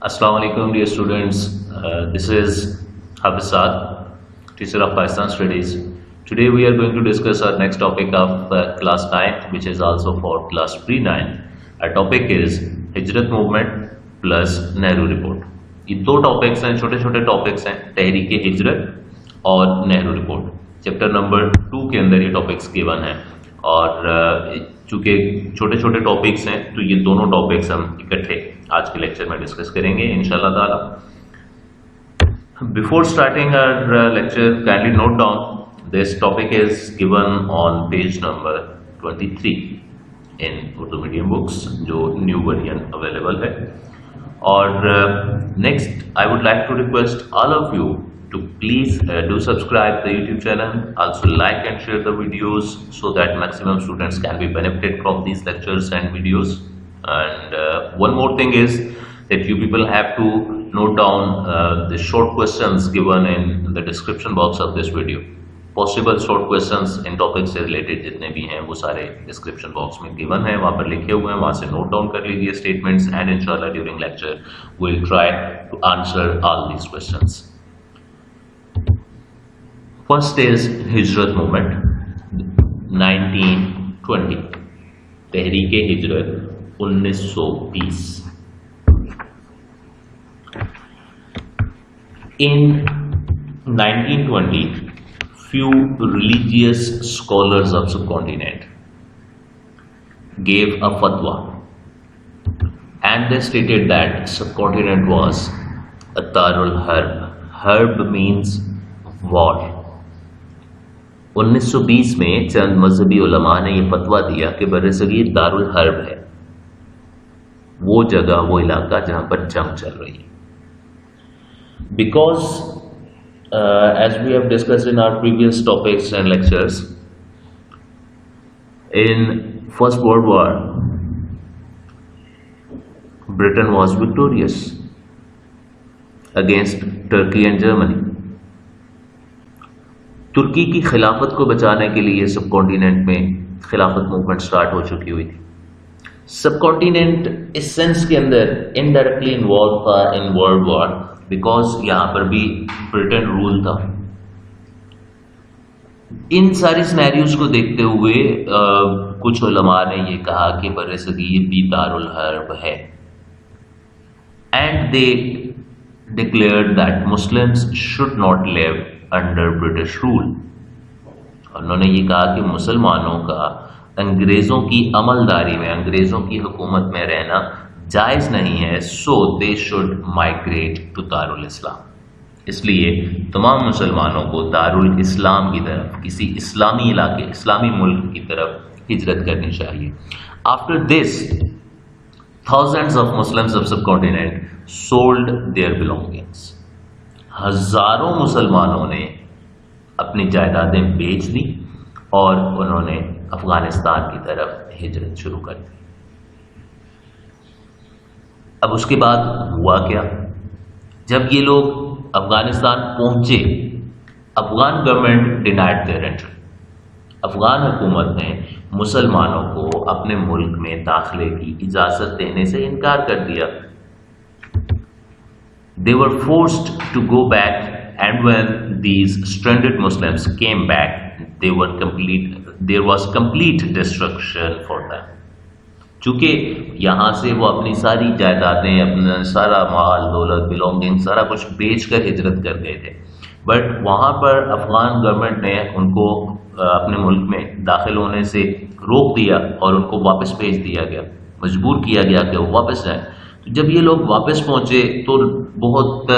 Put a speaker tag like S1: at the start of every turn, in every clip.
S1: Assalamu alaikum dear students. This is Hafiz Saad, teacher of Pakistan Studies. Today we are going to discuss our next topic of class 9, which is also for class pre-9. Our topic is Hijrat Movement plus Nehru Report. ये दो topics हैं, छोटे छोटे topics हैं, तहरीक हिजरत और Nehru report. Chapter number 2 के अंदर ये टॉपिक्स गिवन हैं और चूंकि छोटे छोटे टॉपिक्स हैं तो ये दोनों टॉपिक्स हम इकट्ठे आज के लेक्चर में डिस्कस करेंगे इंशाल्लाह ताला. Before starting our lecture, kindly note down this topic is given on page number 23 in Urdu medium books, जो न्यू वर्जन अवेलेबल है. और next I would like to request all of you to please do subscribe the YouTube channel, also like and share the videos so that maximum students can be benefited from these lectures and videos. And one more thing is that you people have to note down the short questions given in the description box of this video. Possible short questions in topics से related जितने भी हैं वो सारे description box में given है, वहाँ पर लिखे हुए हैं, वहाँ से note down कर लीजिए statements, and inshallah during lecture we'll try to answer all these questions. First is Hijrat Movement 1920, Tehreek-e हिजरत 1920. In 1920, few religious scholars of subcontinent gave a fatwa, and they stated that subcontinent was a Darul Harb. Harb means war. 1920 में चंद मजहबी उलमा ने यह फतवा दिया कि बरसगीर Darul herb है, वो जगह, वो इलाका जहां पर जंग चल रही है. Because as we have discussed in our previous topics and lectures, in first world war Britain was victorious against Turkey and Germany. तुर्की की खिलाफत को बचाने के लिए सब कॉन्टिनेंट में खिलाफत मूवमेंट स्टार्ट हो चुकी हुई थी. सब कॉन्टिनेंट इस सेंस के अंदर इनडायरेक्टली इन्वॉल्व था इन वर्ल्ड वॉर, बिकॉज यहां पर भी ब्रिटेन रूल था. इन सारी सिनेरियोज को देखते हुए कुछ उलमा ने ये कहा कि बरसगीर भी दारुल हर्ब है, and they declared that Muslims should not live under British rule. उन्होंने ये कहा कि मुसलमानों का अंग्रेज़ों की अमलदारी में, अंग्रेज़ों की हुकूमत में रहना जायज़ नहीं है. So they should migrate to दारुल इस्लाम. इसलिए तमाम मुसलमानों को दारुल इस्लाम की तरफ, किसी इस्लामी इलाके, इस्लामी मुल्क की तरफ हिजरत करनी चाहिए. After this thousands of Muslims of सब कॉन्टिनेंट सोल्ड देयर बिलोंगिंग्स. हजारों मुसलमानों ने अपनी जायदादें बेच दी और उन्होंने अफगानिस्तान की तरफ हिजरत शुरू कर दी. अब उसके बाद हुआ क्या? जब ये लोग अफगानिस्तान पहुंचे, Afghan government denied there entry. Afghan हुकूमत ने मुसलमानों को अपने मुल्क में दाखिले की इजाज़त देने से इनकार कर दिया. They were forced to go back, and when these stranded Muslims came back, there was complete destruction for them. चूंकि यहाँ से वो अपनी सारी जायदादें, अपना सारा माल दौलत, बिलोंगिंग, सारा कुछ बेचकर हिजरत कर गए थे, बट वहाँ पर अफगान गवर्नमेंट ने उनको अपने मुल्क में दाखिल होने से रोक दिया और उनको वापस भेज दिया गया, मजबूर किया गया कि वो वापस जाएं. जब ये लोग वापस पहुंचे तो बहुत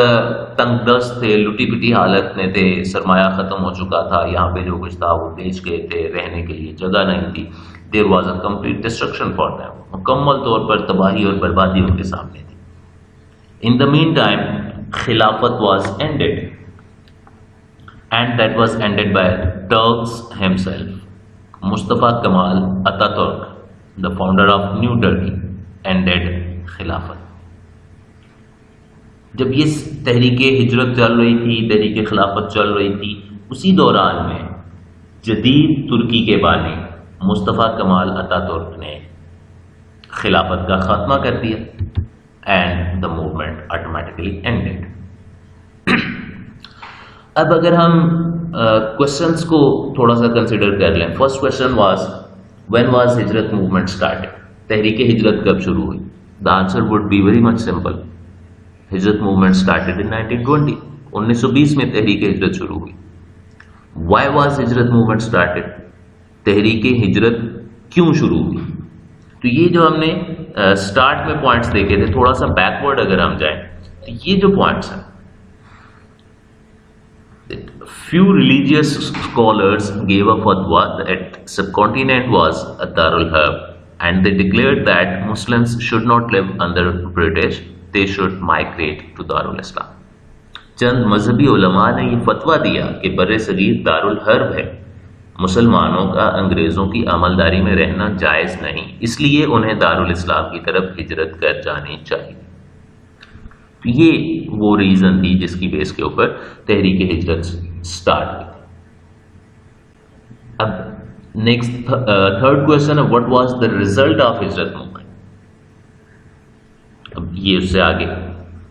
S1: तंगदस्त थे, लुटी पिटी हालत में थे, सरमाया ख़त्म हो चुका था, यहाँ पे जो कुछ था वो बेच गए थे, रहने के लिए जगह नहीं थी. There was a complete destruction for them. मुकम्मल तौर पर तबाही और बर्बादी उनके सामने थी. In the meantime khilafat was ended, and that was ended by Turks himself. Mustafa Kemal Ataturk, the founder of new Turkey, ended khilafat. जब ये तहरीके हिजरत चल रही थी, तहरीके खिलाफत चल रही थी, उसी दौरान में जदीद तुर्की के बानी मुस्तफ़ा कमाल अतातुर्क ने खिलाफत का खात्मा कर दिया. and the movement automatically ended. अब अगर हम क्वेश्चंस को थोड़ा सा कंसिडर कर लें, first question was when was हिजरत मूवमेंट स्टार्टेड, तहरीक हिजरत कब शुरू हुई? The answer would be very much simple, हिजरत मूवमेंट स्टार्टेड इन 1920, 1920 में तहरीक हिजरत शुरू हुई। व्हाई वाज हिजरत मूवमेंट स्टार्टेड, तहरीक हिजरत क्यों शुरू हुई? तो ये जो हमने स्टार्ट में पॉइंट्स देखे थे, थोड़ा सा बैकवर्ड अगर हम जाएं तो ये जो पॉइंट्स हैं, few religious scholars gave a fatwa that subcontinent was a Darul Harb and they declared that Muslims should not live under British, they should migrate to Darul Islam. चंद मजहबी उलमा ने ये फतवा दिया कि बर्रे सगीर दारुल हर्ब है, मुसलमानों का अंग्रेज़ों की अमलदारी में रहना जायज़ नहीं, इसलिए उन्हें दारुल इस्लाम की तरफ हिजरत कर जानी चाहिए। ये वो रीज़न थी जिसकी बेस के ऊपर तहरीक हिजरत स्टार्ट हुई। अब नेक्स्ट थर्ड क्वेश्चन है, what was the result of हिजरत मूवमेंट? अब ये उससे आगे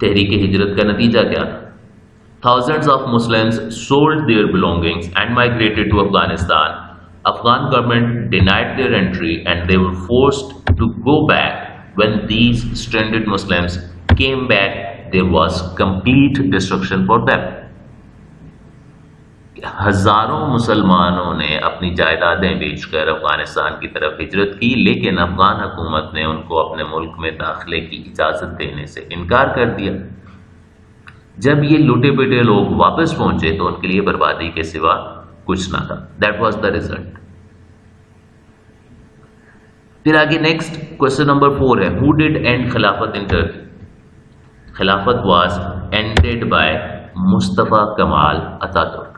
S1: तहरीक हिजरत का नतीजा क्या था? Thousands of Muslims sold their belongings and migrated to Afghanistan. Afghan government denied their entry and they were forced to go back. When these stranded Muslims came back, there was complete destruction for them. हजारों मुसलमानों ने अपनी जायदादें बेचकर अफगानिस्तान की तरफ हिजरत की, लेकिन अफगान हुकूमत ने उनको अपने मुल्क में दाखिले की इजाज़त देने से इनकार कर दिया। जब ये लूटे पिटे लोग वापस पहुंचे तो उनके लिए बर्बादी के सिवा कुछ ना था। That was the result. फिर आगे नेक्स्ट क्वेश्चन नंबर 4 है, हु डिड एंड खिलाफत इन टर्की? खिलाफत was ended bye Mustafa Kemal Ataturk.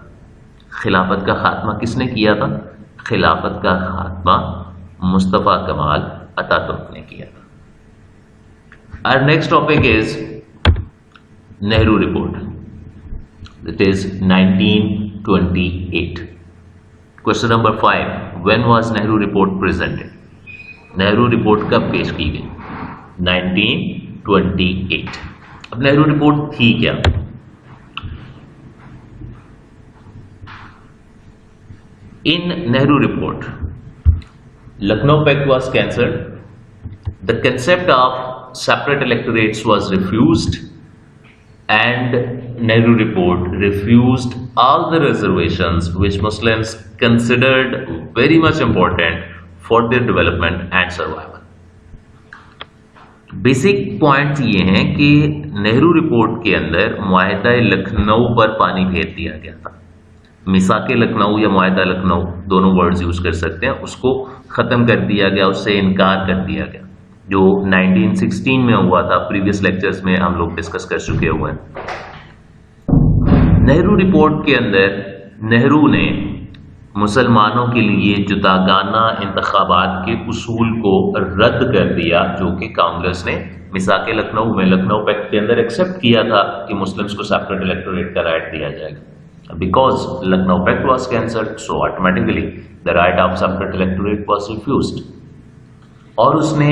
S1: खिलाफत का खात्मा किसने किया था? खिलाफत का खात्मा मुस्तफ़ा कमाल अतातुर्क ने किया था। Our next topic is Nehru report. It is 1928. Question number 5. When was Nehru report presented? Nehru report कब पेश की गई? 1928. अब नेहरू रिपोर्ट थी क्या? In Nehru report, Lucknow Pact was cancelled. The concept of separate electorates was refused. And Nehru report refused all the reservations which Muslims considered very much important for their development and survival. Basic points ये हैं कि Nehru report के अंदर मुआहिदा लखनऊ पर पानी फेर दिया गया था। मिसाके लखनऊ या मुआहिदा लखनऊ दोनों वर्ड्स यूज कर सकते हैं, उसको ख़त्म कर दिया गया, उससे इनकार कर दिया गया, जो 1916 में हुआ था। प्रीवियस लेक्चर्स में हम लोग डिस्कस कर चुके हुए हैं। नेहरू रिपोर्ट के अंदर नेहरू ने मुसलमानों के लिए जुदागाना इंतखाबात के उसूल को रद्द कर दिया, जो कि कांग्रेस ने मिसाके लखनऊ में लखनऊ पैक्ट के अंदर एक्सेप्ट किया था कि मुस्लिम्स को सेपरेट इलेक्टोरेट का राइट दिया जाएगा। Because Lucknow pact was cancelled, so automatically the right of separate electorate was refused. और उसने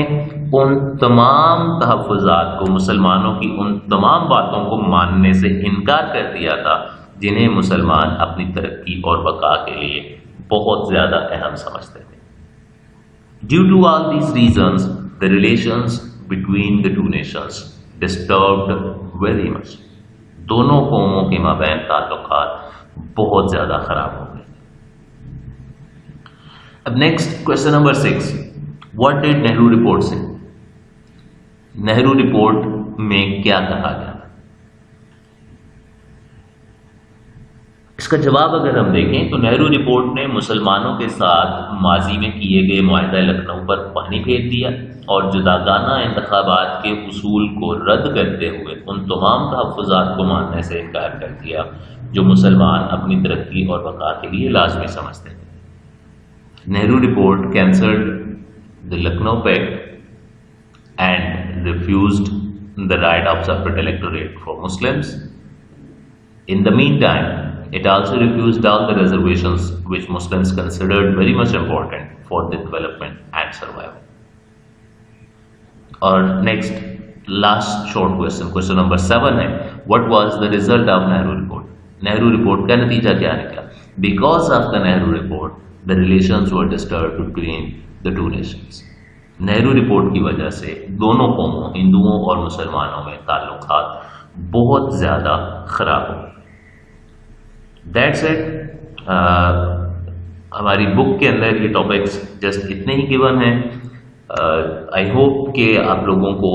S1: उन तमाम तहफ़्फ़ुज़ात को, मुसलमानों की उन तमाम बातों को मानने से इनकार कर दिया था जिन्हें मुसलमान अपनी तरक्की और बका के लिए बहुत ज़्यादा अहम समझते थे। Due to all these reasons the relations between the two nations disturbed very much. दोनों कौमों के माबैन ताल्लुकात बहुत ज़्यादा ख़राब हो गए। अब next question number 6, what did Nehru report से? नेहरू रिपोर्ट में क्या कहा गया? इसका जवाब अगर हम देखें तो नेहरू रिपोर्ट ने मुसलमानों के साथ माजी में किए गए मुआहिदा लखनऊ पर पानी फेर दिया और जुदागाना इंतखाबात के उसूल को रद्द करते हुए उन तमाम तहफ़्फ़ुज़ात को मानने से इनकार कर दिया जो मुसलमान अपनी तरक्की और बका के लिए लाजमी समझते थे। Nehru report cancelled the Lucknow Pact and refused the right of separate electorate for Muslims. In the meantime, it also refused all the reservations which Muslims considered very much important for their development and survival. और next last short question, question number 7 है, what was the result of Nehru report? Nehru report का नतीजा क्या निकला? Because of the Nehru report the relations were disturbed between the two Nations. Nehru report की वजह से दोनों कौमों, हिंदुओं और मुसलमानों में ताल्लुकात बहुत ज़्यादा ख़राब हो। That's it. हमारी बुक के अंदर ये टॉपिक्स जस्ट इतने ही गिवन हैं। आई होप कि आप लोगों को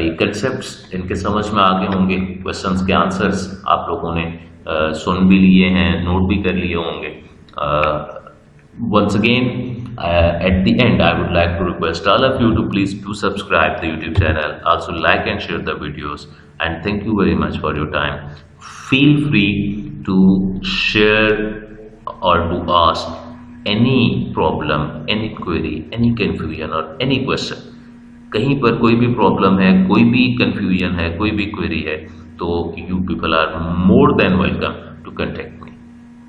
S1: ये कंसेप्ट्स इनके समझ में आ गए होंगे। क्वेश्चंस के आंसर्स आप लोगों ने सुन भी लिए हैं, नोट भी कर लिए होंगे। Once again, at the end, I would like to request all of you to please do subscribe the YouTube channel, also like and share the videos, and thank you very much for your time. Feel free to share or to ask any problem, any query, any confusion or any question. कहीं पर कोई भी problem है, कोई भी confusion है, कोई भी क्वेरी है, तो you people are more than welcome to contact me.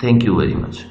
S1: Thank you very much.